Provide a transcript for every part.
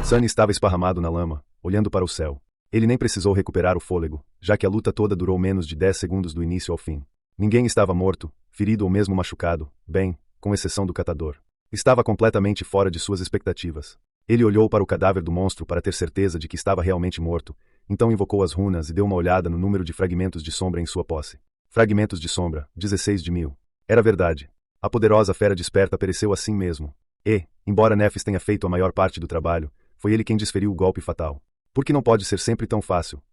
Sunny estava esparramado na lama, olhando para o céu. Ele nem precisou recuperar o fôlego, já que a luta toda durou menos de 10 segundos do início ao fim. Ninguém estava morto, ferido ou mesmo machucado, bem, com exceção do catador. Estava completamente fora de suas expectativas. Ele olhou para o cadáver do monstro para ter certeza de que estava realmente morto, então invocou as runas e deu uma olhada no número de fragmentos de sombra em sua posse. Fragmentos de sombra, 16 de 1000. Era verdade. A poderosa fera desperta pereceu assim mesmo. E, embora Nephis tenha feito a maior parte do trabalho, foi ele quem desferiu o golpe fatal. Por que não pode ser sempre tão fácil?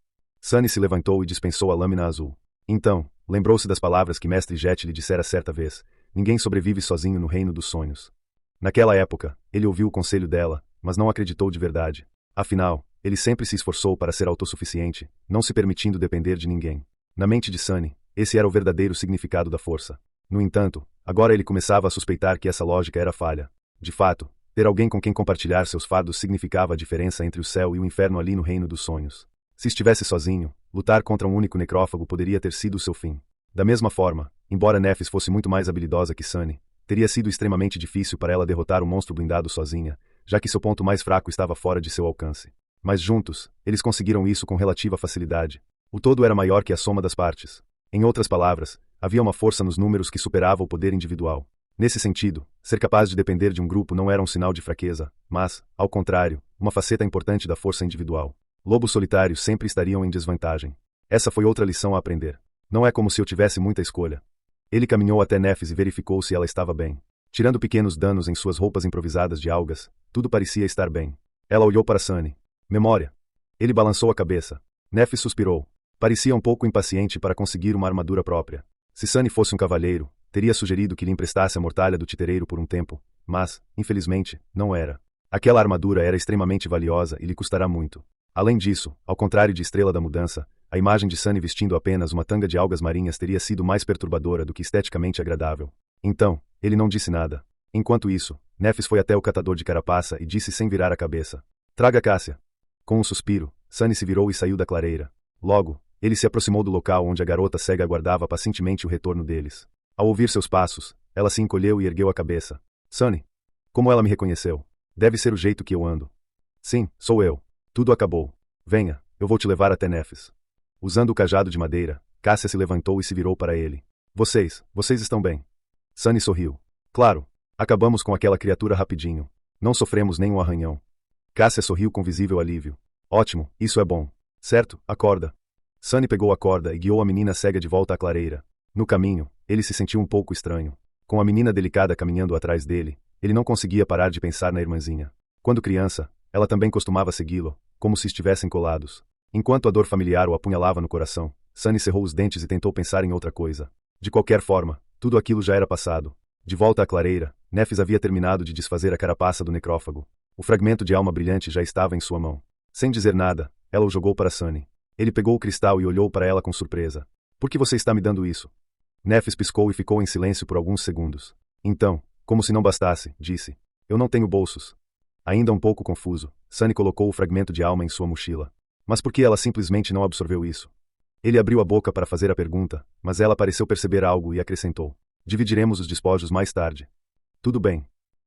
Sunny se levantou e dispensou a lâmina azul. Então, lembrou-se das palavras que Mestre Jet lhe dissera certa vez: ninguém sobrevive sozinho no reino dos sonhos. Naquela época, ele ouviu o conselho dela, mas não acreditou de verdade. Afinal, ele sempre se esforçou para ser autossuficiente, não se permitindo depender de ninguém. Na mente de Sunny, esse era o verdadeiro significado da força. No entanto, agora ele começava a suspeitar que essa lógica era falha. De fato, ter alguém com quem compartilhar seus fardos significava a diferença entre o céu e o inferno ali no reino dos sonhos. Se estivesse sozinho, lutar contra um único necrófago poderia ter sido o seu fim. Da mesma forma, embora Nephis fosse muito mais habilidosa que Sunny, teria sido extremamente difícil para ela derrotar o monstro blindado sozinha, já que seu ponto mais fraco estava fora de seu alcance. Mas juntos, eles conseguiram isso com relativa facilidade. O todo era maior que a soma das partes. Em outras palavras, havia uma força nos números que superava o poder individual. Nesse sentido, ser capaz de depender de um grupo não era um sinal de fraqueza, mas, ao contrário, uma faceta importante da força individual. Lobos solitários sempre estariam em desvantagem. Essa foi outra lição a aprender. Não é como se eu tivesse muita escolha. Ele caminhou até Nephis e verificou se ela estava bem. Tirando pequenos danos em suas roupas improvisadas de algas, tudo parecia estar bem. Ela olhou para Sunny. Memória. Ele balançou a cabeça. Nephis suspirou. Parecia um pouco impaciente para conseguir uma armadura própria. Se Sunny fosse um cavalheiro, teria sugerido que lhe emprestasse a mortalha do titereiro por um tempo, mas, infelizmente, não era. Aquela armadura era extremamente valiosa e lhe custará muito. Além disso, ao contrário de Estrela da Mudança, a imagem de Sunny vestindo apenas uma tanga de algas marinhas teria sido mais perturbadora do que esteticamente agradável. Então, ele não disse nada. Enquanto isso, Nephis foi até o catador de carapaça e disse sem virar a cabeça: "Traga Cássia." Com um suspiro, Sunny se virou e saiu da clareira. Logo, ele se aproximou do local onde a garota cega aguardava pacientemente o retorno deles. Ao ouvir seus passos, ela se encolheu e ergueu a cabeça. "Sunny." Como ela me reconheceu? Deve ser o jeito que eu ando. "Sim, sou eu. Tudo acabou. Venha, eu vou te levar até Nephis." Usando o cajado de madeira, Cássia se levantou e se virou para ele. Vocês estão bem?" Sunny sorriu. "Claro. Acabamos com aquela criatura rapidinho. Não sofremos nenhum arranhão." Cássia sorriu com visível alívio. "Ótimo, isso é bom. Certo, acorda." Sunny pegou a corda e guiou a menina cega de volta à clareira. No caminho, ele se sentiu um pouco estranho. Com a menina delicada caminhando atrás dele, ele não conseguia parar de pensar na irmãzinha. Quando criança, ela também costumava segui-lo, como se estivessem colados. Enquanto a dor familiar o apunhalava no coração, Sunny cerrou os dentes e tentou pensar em outra coisa. De qualquer forma, tudo aquilo já era passado. De volta à clareira, Nephis havia terminado de desfazer a carapaça do necrófago. O fragmento de alma brilhante já estava em sua mão. Sem dizer nada, ela o jogou para Sunny. Ele pegou o cristal e olhou para ela com surpresa. "Por que você está me dando isso?" Nephis piscou e ficou em silêncio por alguns segundos. Então, como se não bastasse, disse: "Eu não tenho bolsos." Ainda um pouco confuso, Sunny colocou o fragmento de alma em sua mochila. Mas por que ela simplesmente não absorveu isso? Ele abriu a boca para fazer a pergunta, mas ela pareceu perceber algo e acrescentou: "Dividiremos os despojos mais tarde." "Tudo bem."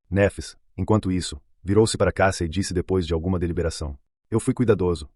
Nephis, enquanto isso, virou-se para Cássia e disse depois de alguma deliberação: "Eu fui cuidadoso."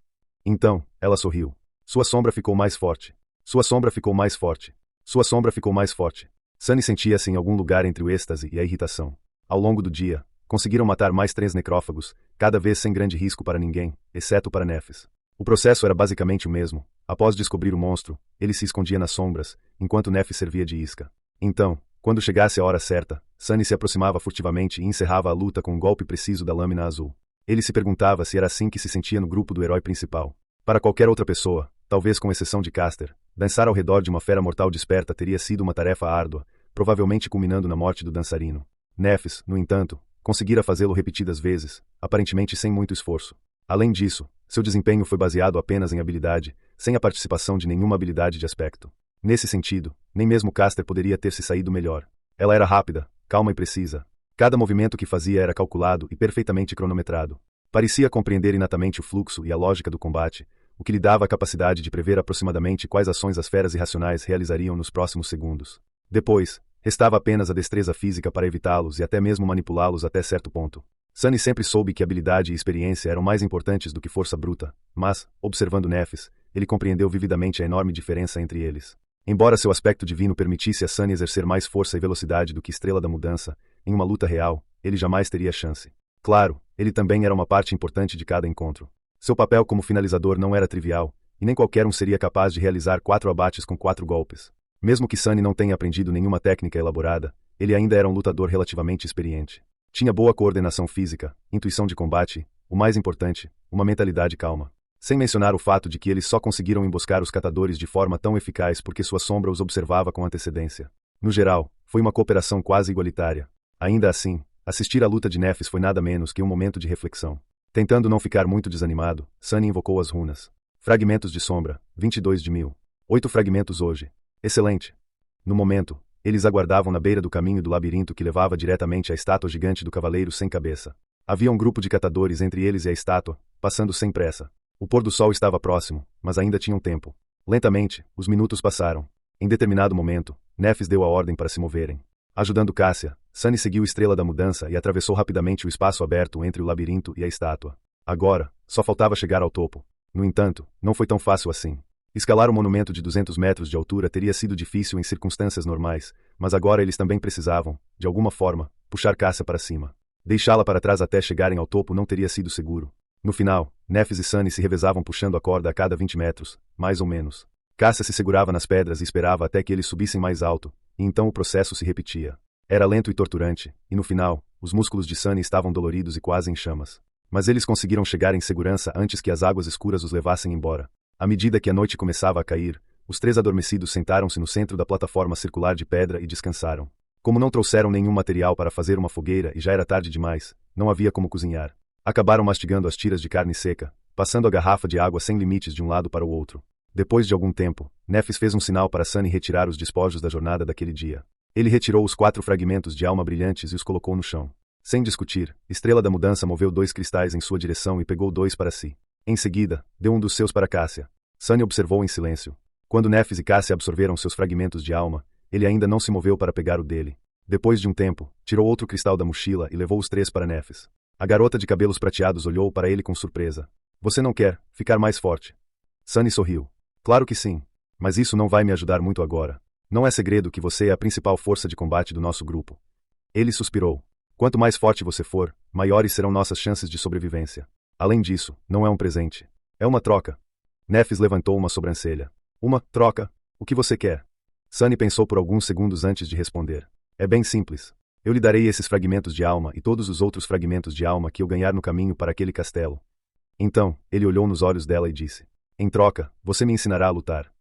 Então, ela sorriu. Sua sombra ficou mais forte. Sua sombra ficou mais forte. Sua sombra ficou mais forte. Sunny sentia-se em algum lugar entre o êxtase e a irritação. Ao longo do dia, conseguiram matar mais 3 necrófagos, cada vez sem grande risco para ninguém, exceto para Nephis. O processo era basicamente o mesmo. Após descobrir o monstro, ele se escondia nas sombras, enquanto Nephis servia de isca. Então, quando chegasse a hora certa, Sunny se aproximava furtivamente e encerrava a luta com um golpe preciso da lâmina azul. Ele se perguntava se era assim que se sentia no grupo do herói principal. Para qualquer outra pessoa, talvez com exceção de Caster, dançar ao redor de uma fera mortal desperta teria sido uma tarefa árdua, provavelmente culminando na morte do dançarino. Nephis, no entanto, conseguira fazê-lo repetidas vezes, aparentemente sem muito esforço. Além disso, seu desempenho foi baseado apenas em habilidade, sem a participação de nenhuma habilidade de aspecto. Nesse sentido, nem mesmo Caster poderia ter se saído melhor. Ela era rápida, calma e precisa. Cada movimento que fazia era calculado e perfeitamente cronometrado. Parecia compreender inatamente o fluxo e a lógica do combate, o que lhe dava a capacidade de prever aproximadamente quais ações as feras irracionais realizariam nos próximos segundos. Depois, restava apenas a destreza física para evitá-los e até mesmo manipulá-los até certo ponto. Sunny sempre soube que habilidade e experiência eram mais importantes do que força bruta, mas, observando Nephis, ele compreendeu vividamente a enorme diferença entre eles. Embora seu aspecto divino permitisse a Sunny exercer mais força e velocidade do que Estrela da Mudança, em uma luta real, ele jamais teria chance. Claro, ele também era uma parte importante de cada encontro. Seu papel como finalizador não era trivial, e nem qualquer um seria capaz de realizar 4 abates com 4 golpes. Mesmo que Sunny não tenha aprendido nenhuma técnica elaborada, ele ainda era um lutador relativamente experiente. Tinha boa coordenação física, intuição de combate, o mais importante, uma mentalidade calma. Sem mencionar o fato de que eles só conseguiram emboscar os catadores de forma tão eficaz porque sua sombra os observava com antecedência. No geral, foi uma cooperação quase igualitária. Ainda assim, assistir à luta de Nephis foi nada menos que um momento de reflexão. Tentando não ficar muito desanimado, Sunny invocou as runas. Fragmentos de sombra, 22 de 1000. 8 fragmentos hoje. Excelente. No momento, eles aguardavam na beira do caminho do labirinto que levava diretamente à estátua gigante do cavaleiro sem cabeça. Havia um grupo de catadores entre eles e a estátua, passando sem pressa. O pôr do sol estava próximo, mas ainda tinham tempo. Lentamente, os minutos passaram. Em determinado momento, Nephis deu a ordem para se moverem. Ajudando Cássia, Sunny seguiu Estrela da Mudança e atravessou rapidamente o espaço aberto entre o labirinto e a estátua. Agora, só faltava chegar ao topo. No entanto, não foi tão fácil assim. Escalar um monumento de 200 metros de altura teria sido difícil em circunstâncias normais, mas agora eles também precisavam, de alguma forma, puxar Cássia para cima. Deixá-la para trás até chegarem ao topo não teria sido seguro. No final, Nephis e Sunny se revezavam puxando a corda a cada 20 metros, mais ou menos. Cássia se segurava nas pedras e esperava até que eles subissem mais alto, e então o processo se repetia. Era lento e torturante, e no final, os músculos de Sunny estavam doloridos e quase em chamas. Mas eles conseguiram chegar em segurança antes que as águas escuras os levassem embora. À medida que a noite começava a cair, os 3 adormecidos sentaram-se no centro da plataforma circular de pedra e descansaram. Como não trouxeram nenhum material para fazer uma fogueira e já era tarde demais, não havia como cozinhar. Acabaram mastigando as tiras de carne seca, passando a garrafa de água sem limites de um lado para o outro. Depois de algum tempo, Nephis fez um sinal para Sunny retirar os despojos da jornada daquele dia. Ele retirou os 4 fragmentos de alma brilhantes e os colocou no chão. Sem discutir, Estrela da Mudança moveu 2 cristais em sua direção e pegou 2 para si. Em seguida, deu um dos seus para Cássia. Sunny observou em silêncio. Quando Nephis e Cássia absorveram seus fragmentos de alma, ele ainda não se moveu para pegar o dele. Depois de um tempo, tirou outro cristal da mochila e levou os 3 para Nephis. A garota de cabelos prateados olhou para ele com surpresa. Você não quer ficar mais forte? Sunny sorriu. Claro que sim. Mas isso não vai me ajudar muito agora. Não é segredo que você é a principal força de combate do nosso grupo. Ele suspirou. Quanto mais forte você for, maiores serão nossas chances de sobrevivência. Além disso, não é um presente. É uma troca. Nephis levantou uma sobrancelha. Uma troca? O que você quer? Sunny pensou por alguns segundos antes de responder. É bem simples. Eu lhe darei esses fragmentos de alma e todos os outros fragmentos de alma que eu ganhar no caminho para aquele castelo. Então, ele olhou nos olhos dela e disse. Em troca, você me ensinará a lutar.